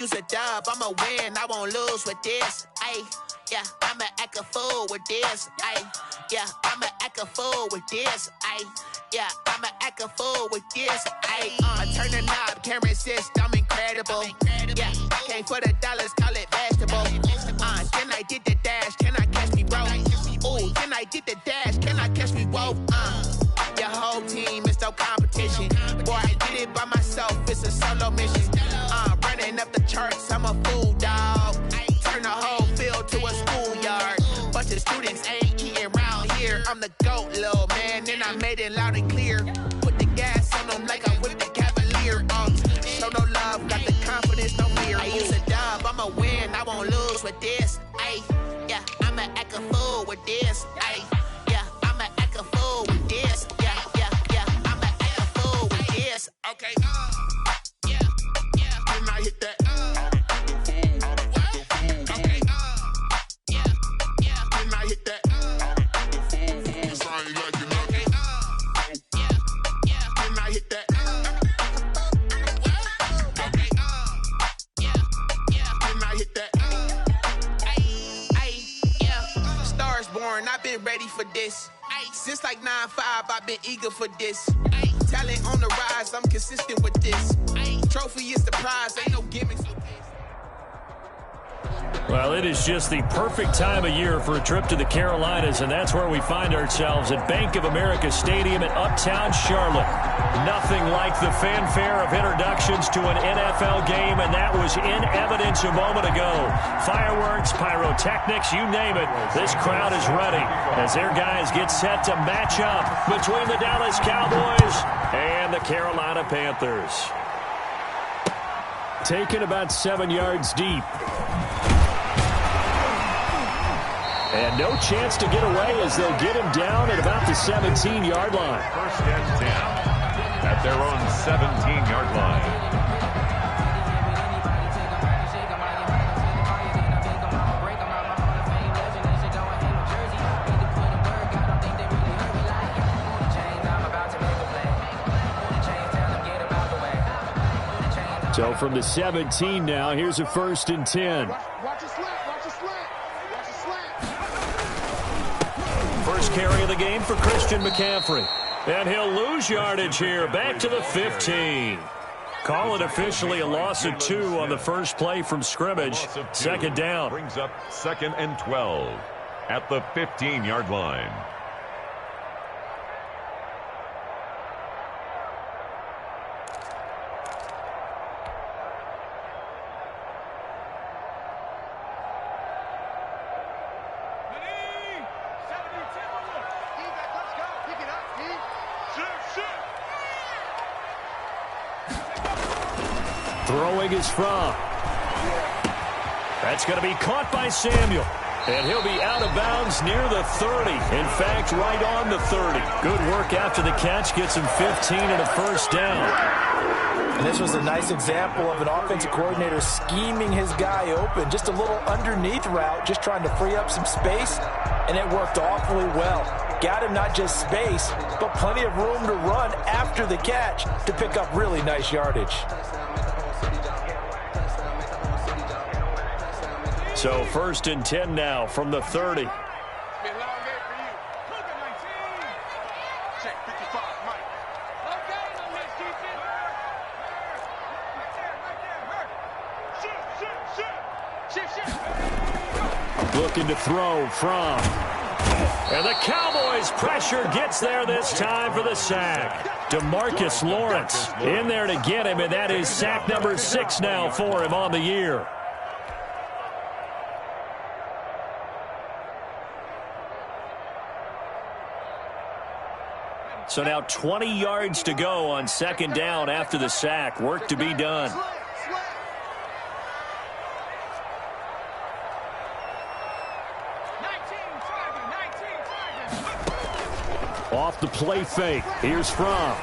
use a dub, I'ma win, I won't lose with this. Ayy, yeah, I'ma act a fool with this. Ayy, yeah, I'ma act a fool with this. Ayy, yeah, I'ma act a fool with this. Ayy, turn the knob, camera assist, I'm incredible. Yeah, came for the dollars, call it vegetable. Then I did the dash, can I catch me, bro? Ooh, then I did the dash, can I catch me, whoa? Your whole team is no competition. Boy, I did it by myself, it's a solo mission. Running up the charts, I'm a fool, dog. Turn the whole field to a schoolyard. Bunch of students ain't eating round here. I'm the GOAT, little man, and I made it loud and clear. Put the gas on them like I'm with the Cavalier. Show no love, got the confidence, no fear. I use a dub, I'ma win, I won't lose with this. Ayy, yeah, I'ma act a fool with this. Ayy, yeah, I'ma act a fool with this. Yeah, I'ma act a fool with this. Okay, yeah, can I hit that? Okay, yeah, can I hit that? Cause I ain't like it nothing. Yeah, can I hit that? Okay, yeah, can I hit that? Yeah, stars born, I've been ready for this. Since like 9-5, I've been eager for this. Talent on the rise, I'm consistent with this. Trophy is the prize, ain't no gimmicks with this. Well, it is just the perfect time of year for a trip to the Carolinas, and that's where we find ourselves at Bank of America Stadium in Uptown Charlotte. Nothing like the fanfare of introductions to an NFL game, and that was in evidence a moment ago. Fireworks, pyrotechnics, you name it. This crowd is ready as their guys get set to match up between the Dallas Cowboys and the Carolina Panthers. Taken about 7 yards deep. And no chance to get away as they'll get him down at about the 17-yard line. First and 10 at their own 17-yard line. So from the 17 now, here's a first and 10. First carry of the game for Christian McCaffrey. And he'll lose yardage here, back to the 15. Call it officially a loss of 2 on the first play from scrimmage. Second down. Brings up 2nd and 12 at the 15-yard line. Throwing is from. That's going to be caught by Samuel. And he'll be out of bounds near the 30. In fact, right on the 30. Good work after the catch. Gets him 15 and a first down. And this was a nice example of an offensive coordinator scheming his guy open. Just a little underneath route, just trying to free up some space. And it worked awfully well. Got him not just space, but plenty of room to run after the catch to pick up really nice yardage. So first and 10 now from the 30. Looking to throw from. And the Cowboys pressure gets there this time for the sack. DeMarcus Lawrence in there to get him, and that is sack number 6 now for him on the year. So now 20 yards to go on second down after the sack. Work to be done. Off the play fake. Here's from. A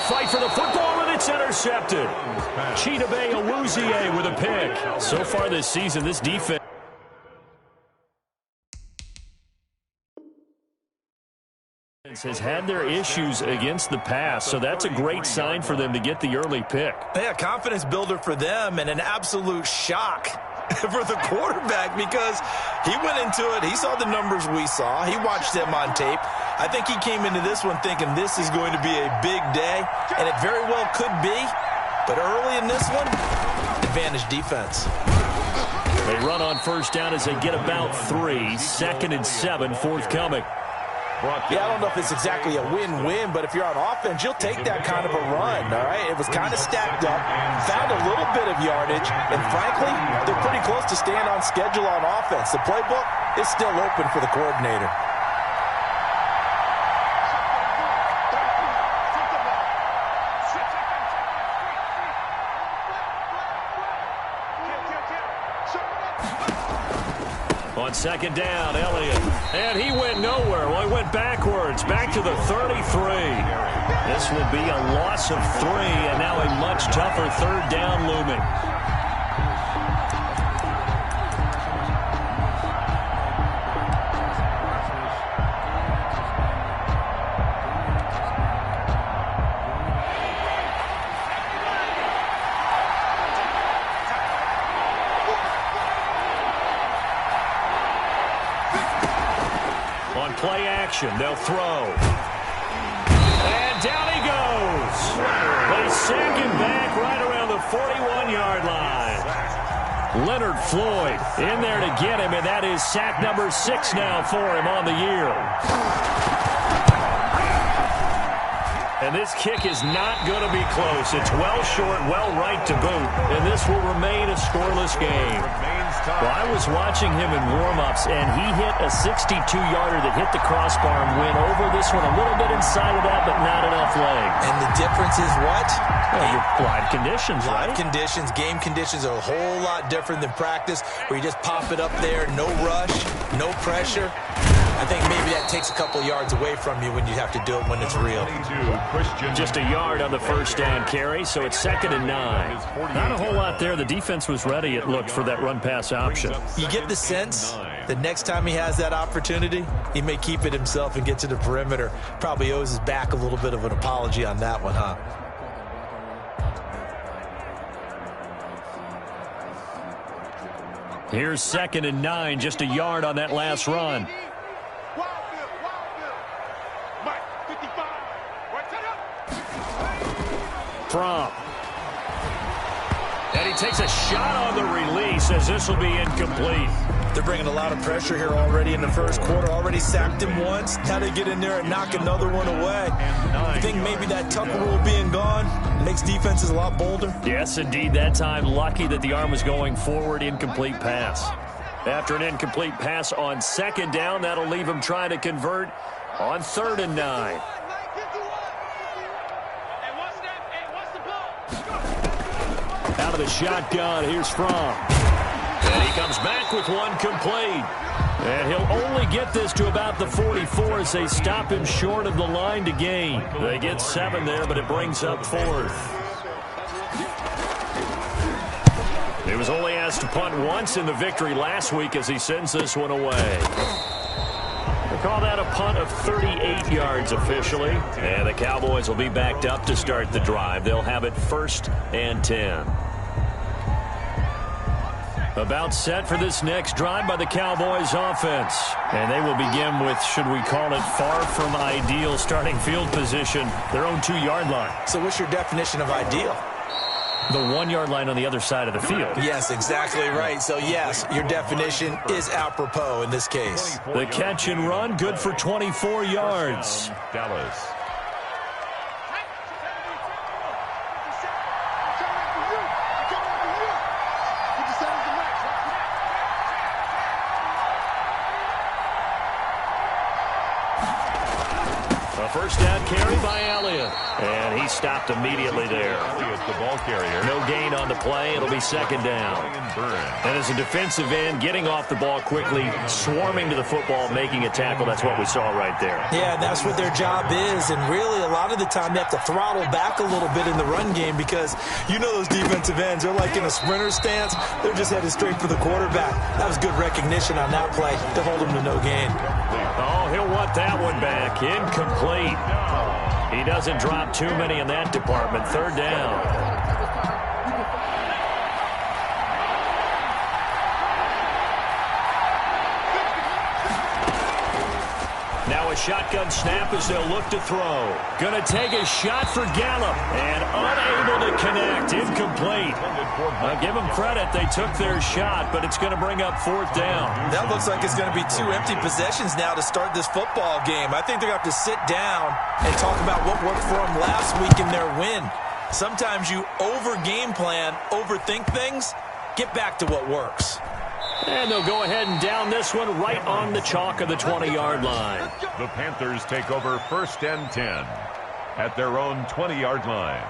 fight for the football, and it's intercepted. Chidobe Awuzie with a pick. So far this season, this defense has had their issues against the pass, so that's a great sign for them to get the early pick. Yeah, confidence builder for them and an absolute shock for the quarterback because he went into it. He saw the numbers we saw. He watched them on tape. I think he came into this one thinking this is going to be a big day, and it very well could be. But early in this one, advantage defense. They run on first down as they get about 3. 2nd and 7 forthcoming. Yeah, I don't know if it's exactly a win-win, but if you're on offense, you'll take that kind of a run, all right? It was kind of stacked up, found a little bit of yardage, and frankly, they're pretty close to staying on schedule on offense. The playbook is still open for the coordinator. On 2nd down, Elliott. And he went nowhere. Well, he went backwards, back to the 33. This will be a loss of 3, and now a much tougher 3rd down looming. Play action, they'll throw. And down he goes. They sack him back right around the 41-yard line. Leonard Floyd in there to get him, and that is sack number 6 now for him on the year. And this kick is not going to be close. It's well short, well right to boot, and this will remain a scoreless game. Well, I was watching him in warm-ups, and he hit a 62-yarder that hit the crossbar and went over this one a little bit inside of that, but not enough leg. And the difference is what? Live conditions, right? Live conditions, game conditions are a whole lot different than practice, where you just pop it up there, no rush, no pressure. I think maybe that takes a couple yards away from you when you have to do it when it's real. Just a yard on the first down carry, so it's 2nd and 9. Not a whole lot there. The defense was ready, it looked, for that run-pass option. You get the sense that next time he has that opportunity, he may keep it himself and get to the perimeter. Probably owes his back a little bit of an apology on that one, huh? Here's 2nd and 9, just a yard on that last run. From. And he takes a shot on the release as this will be incomplete. They're bringing a lot of pressure here already in the first quarter. Already sacked him once. Now they get in there and knock another one away. I think maybe that Tucker rule being gone makes defenses a lot bolder. Yes, indeed. That time, lucky that the arm was going forward. Incomplete pass. After an incomplete pass on 2nd down, that'll leave him trying to convert on 3rd and 9. Out of the shotgun, here's From. And he comes back with one complete. And he'll only get this to about the 44 as they stop him short of the line to gain. They get 7 there, but it brings up 4th. He was only asked to punt once in the victory last week as he sends this one away. They call that a punt of 38 yards officially. And the Cowboys will be backed up to start the drive. They'll have it 1st and 10. About set for this next drive by the Cowboys offense. And they will begin with, should we call it, far from ideal starting field position, their own 2-yard line. So what's your definition of ideal? The 1-yard line on the other side of the field. Yes, exactly right. So, yes, your definition is apropos in this case. The catch and run, good for 24 yards. Dallas. First down carry by Elliott. And he stopped immediately there. Elliott's the ball carrier. No gain on the play. It'll be second down. And as a defensive end, getting off the ball quickly, swarming to the football, making a tackle, that's what we saw right there. Yeah, that's what their job is. And really, a lot of the time, they have to throttle back a little bit in the run game because you know those defensive ends, they're like in a sprinter stance. They're just headed straight for the quarterback. That was good recognition on that play to hold him to no gain. Oh, he'll want that one back. Incomplete. He doesn't drop too many in that department. Third down. Now a shotgun snap as they'll look to throw. Gonna take a shot for Gallup. And unable to connect. Incomplete. I'll give them credit. They took their shot, but it's going to bring up fourth down. That looks like it's going to be 2 empty possessions now to start this football game. I think they're going to have to sit down and talk about what worked for them last week in their win. Sometimes you over-game plan, overthink things, get back to what works. And they'll go ahead and down this one right on the chalk of the 20-yard line. The Panthers take over first and 10 at their own 20-yard line.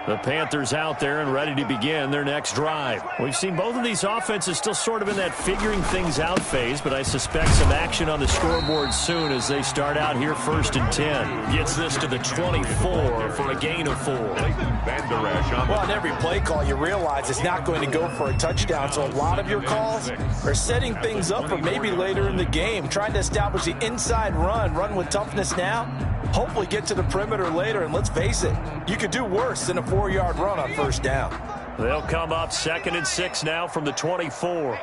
The Panthers out there and ready to begin their next drive. We've seen both of these offenses still sort of in that figuring things out phase, but I suspect some action on the scoreboard soon as they start out here first and 10. Gets this to the 24 for a gain of 4. Well, on every play call, you realize it's not going to go for a touchdown, so a lot of your calls are setting things up for maybe later in the game, trying to establish the inside run with toughness now, hopefully get to the perimeter later, and let's face it, you could do worse than a 4-yard run on first down. They'll come up 2nd and 6 now from the 24.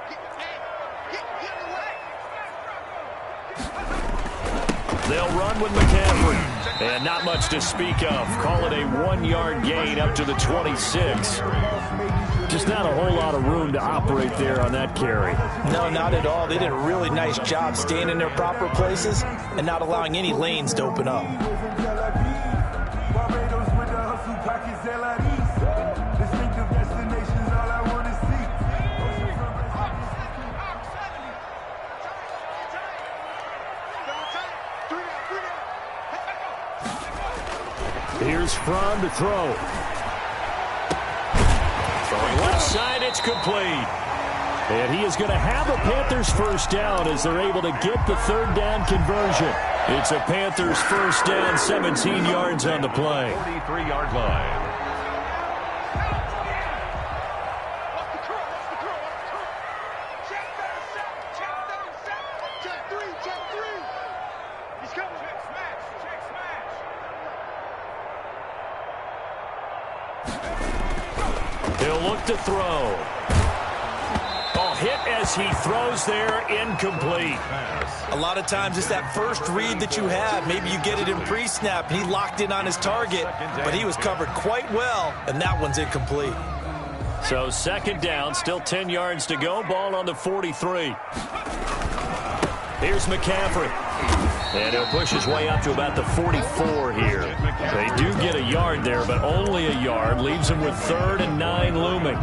They'll run with McCaffrey. And not much to speak of. Call it a 1-yard gain up to the 26. Just not a whole lot of room to operate there on that carry. No, not at all. They did a really nice job staying in their proper places and not allowing any lanes to open up. Here's Fromm to throw. Throwing left side, it's complete. And he is going to have a Panthers first down as they're able to get the third down conversion. It's a Panthers first down, 17 yards on the play. 43-yard line. He'll look to throw. Oh, hit as he throws there, incomplete. A lot of times it's that first read that you have. Maybe you get it in pre-snap, and he locked in on his target, but he was covered quite well, and that one's incomplete. So second down, still 10 yards to go, ball on the 43. Here's McCaffrey. And he'll push his way up to about the 44 here. They do get a yard there, but only a yard. Leaves him with 3rd and 9 looming.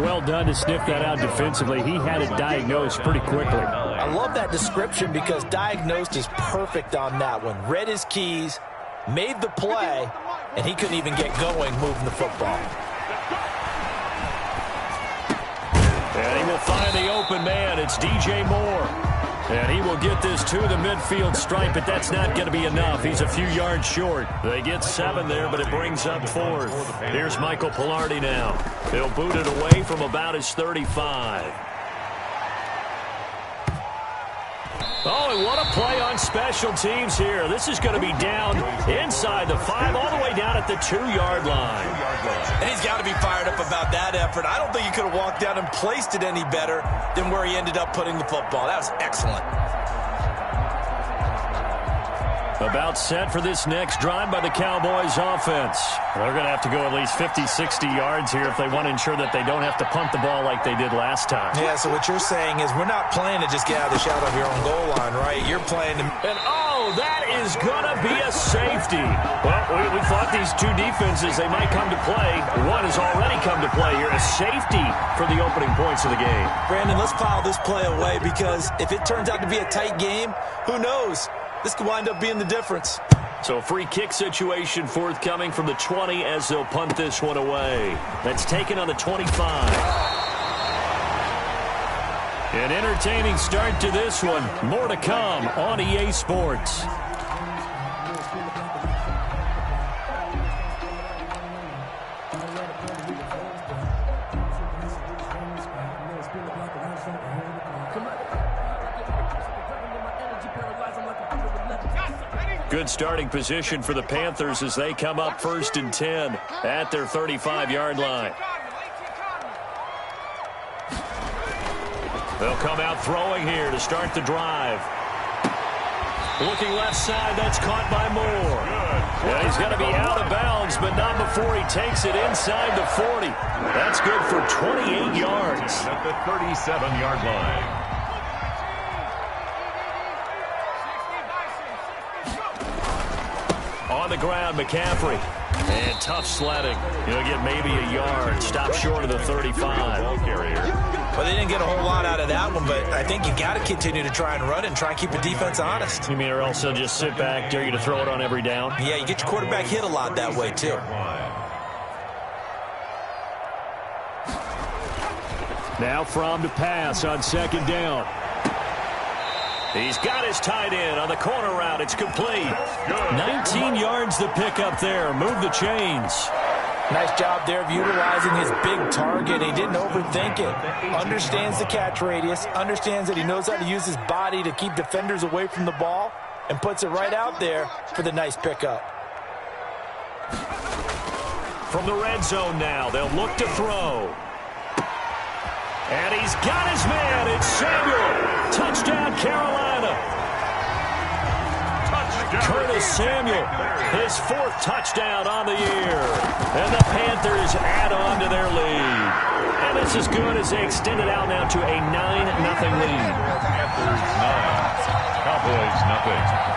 Well done to sniff that out defensively. He had it diagnosed pretty quickly. I love that description because diagnosed is perfect on that one. Read his keys, made the play, and he couldn't even get going moving the football. And he will find the open man. It's DJ Moore. And he will get this to the midfield stripe, but that's not going to be enough. He's a few yards short. They get 7 there, but it brings up 4th. Here's Michael Pilardi now. He'll boot it away from about his 35. Oh, and what a play on special teams here. This is going to be down inside the 5, all the way down at the 2-yard line. And he's got to be fired up about that effort. I don't think he could have walked down and placed it any better than where he ended up putting the football. That was excellent. About set for this next drive by the Cowboys offense. They're going to have to go at least 50, 60 yards here if they want to ensure that they don't have to punt the ball like they did last time. Yeah, so what you're saying is we're not playing to just get out of the shadow of your own goal line, right? You're playing to... And, oh, that is going to be a safety. Well, we thought these two defenses, they might come to play. One has already come to play here. A safety for the opening points of the game. Brandon, let's file this play away because if it turns out to be a tight game, who knows? This could wind up being the difference. So free kick situation forthcoming from the 20 as they'll punt this one away. That's taken on the 25. An entertaining start to this one. More to come on EA Sports. Good starting position for the Panthers as they come up 1st and 10 at their 35-yard line. They'll come out throwing here to start the drive. Looking left side, that's caught by Moore. And he's going to be out of bounds, but not before he takes it inside the 40. That's good for 28 yards. At the 37-yard line. On the ground, McCaffrey. And tough sledding. He'll get maybe a yard. Stop short of the 35. Well, they didn't get a whole lot out of that one, but I think you got to continue to try and run and try and keep the defense honest. You mean or else they'll just sit back, dare you to throw it on every down? Yeah, you get your quarterback hit a lot that way, too. Now Fromm to pass on 2nd down. He's got his tight end on the corner route. It's complete. 19 yards to pick up there. Move the chains. Nice job there of utilizing his big target. He didn't overthink it. Understands the catch radius. Understands that he knows how to use his body to keep defenders away from the ball. And puts it right out there for the nice pickup. From the red zone now, they'll look to throw. And he's got his man. It's Samuel. Touchdown, Carolina. Touchdown. Curtis Samuel, his 4th touchdown on the year. And the Panthers add on to their lead. And it's as good as they extend it out now to a 9-0 lead. Panthers 9, Cowboys 0.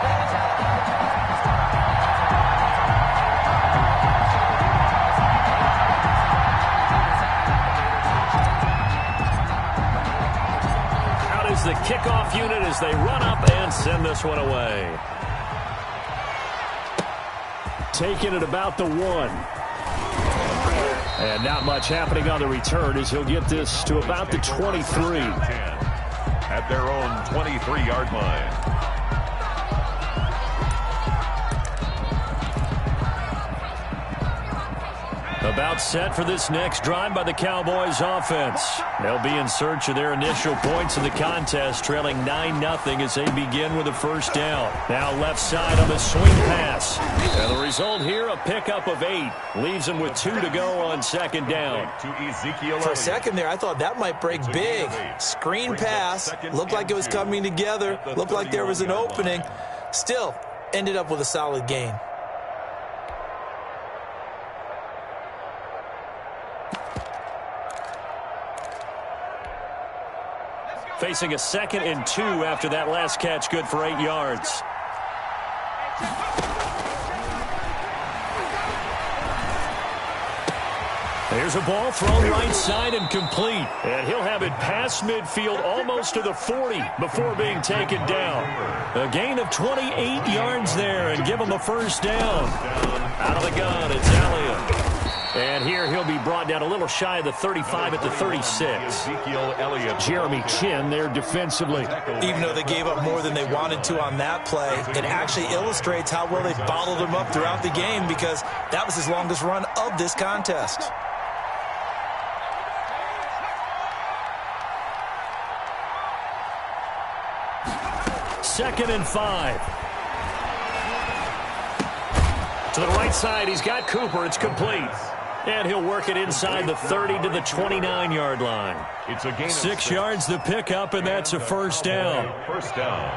The kickoff unit as they run up and send this one away. Taking it about the 1. And not much happening on the return as he'll get this to about the 23. At their own 23-yard line. About set for this next drive by the Cowboys offense. They'll be in search of their initial points in the contest, trailing 9-0 as they begin with a 1st down. Now left side on the swing pass. And the result here, a pickup of 8. Leaves them with 2 to go on 2nd down. For a second there, I thought that might break big. Screen pass. Looked like it was coming together. Looked like there was an opening. Still, ended up with a solid gain. Facing a 2nd and 2 after that last catch, good for 8 yards. There's a ball thrown right side and complete. And he'll have it past midfield almost to the 40 before being taken down. A gain of 28 yards there and give him a 1st down. Out of the gun, it's Elliott. And here he'll be brought down a little shy of the 35 at the 36. Jeremy Chin there defensively. Even though they gave up more than they wanted to on that play, it actually illustrates how well they bottled him up throughout the game because that was his longest run of this contest. Second and 5. To the right side, he's got Cooper. It's complete. And he'll work it inside the 30 to the 29-yard line. It's a gain of 6 yards to pick up, and that's a 1st down. 1st down.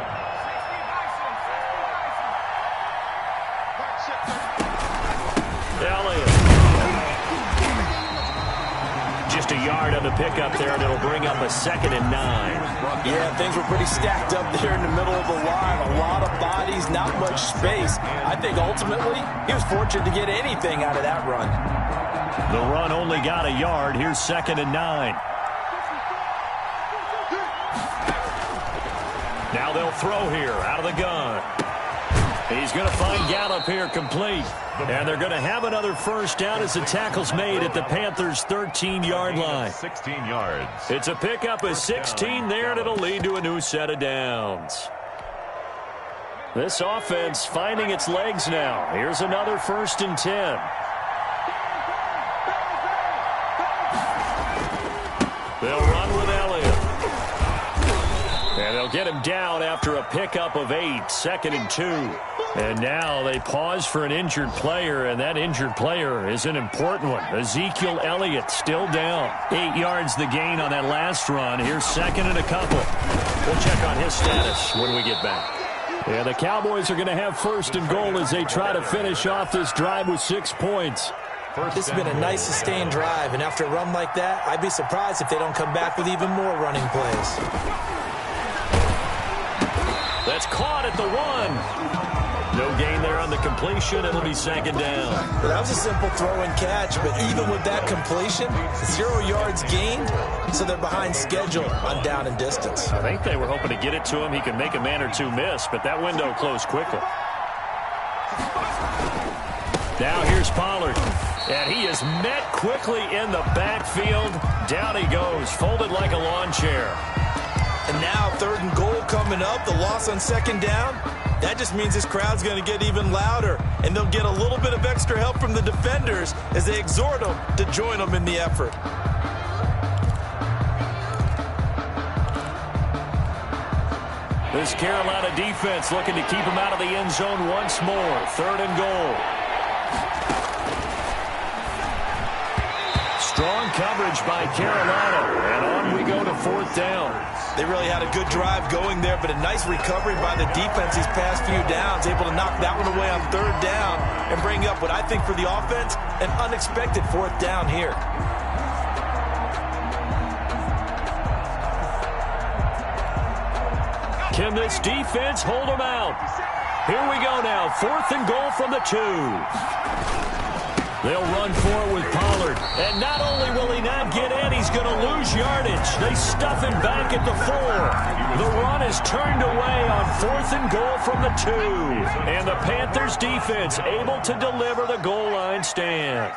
pickup there, and it'll bring up a 2nd and 9. Yeah, things were pretty stacked up there in the middle of the line. A lot of bodies, not much space. I think ultimately he was fortunate to get anything out of that run. The run only got a yard. Here's 2nd and 9. Now they'll throw here out of the gun. He's going to find Gallup here complete. And they're going to have another first down as the tackle's made at the Panthers' 13-yard line. 16 yards. It's a pickup of 16 there, and it'll lead to a new set of downs. This offense finding its legs now. Here's another 1st and 10. They'll run with Elliott. And they'll get him down after a pickup of 8, 2nd and 2. And now they pause for an injured player, and that injured player is an important one. Ezekiel Elliott still down. 8 yards the gain on that last run. Here's 2nd and a couple. We'll check on his status when we get back. Yeah, the Cowboys are going to have 1st and goal as they try to finish off this drive with 6 points. This has been a nice sustained drive, and after a run like that, I'd be surprised if they don't come back with even more running plays. That's caught at the 1. No gain there on the completion. It'll be 2nd down. Well, that was a simple throw and catch, but even with that completion, 0 yards gained, so they're behind schedule on down and distance. I think they were hoping to get it to him. He could make a man or two miss, but that window closed quickly. Now here's Pollard, and he is met quickly in the backfield. Down he goes, folded like a lawn chair. And now 3rd and goal coming up, the loss on 2nd down. That just means this crowd's going to get even louder, and they'll get a little bit of extra help from the defenders as they exhort them to join them in the effort. This Carolina defense looking to keep him out of the end zone once more. 3rd and goal. Strong coverage by Carolina, and on we go to 4th down. They really had a good drive going there, but a nice recovery by the defense these past few downs, able to knock that one away on 3rd down and bring up what I think for the offense, an unexpected 4th down here. Can this defense hold them out? Here we go now, 4th and goal from the 2. They'll run for it with Pollard. And not only will he not get in, he's going to lose yardage. They stuff him back at the 4. The run is turned away on 4th and goal from the 2. And the Panthers defense able to deliver the goal line stand.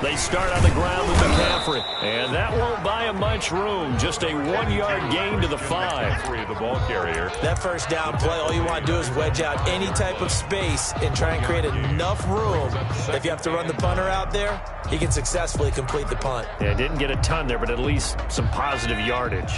They start on the ground with McCaffrey. And that won't buy him much room. Just a 1-yard gain to the 5. The ball carrier. That first down play, all you want to do is wedge out any type of space and try and create enough room. If you have to run the punter out there, he can successfully complete the punt. Yeah, didn't get a ton there, but at least some positive yardage.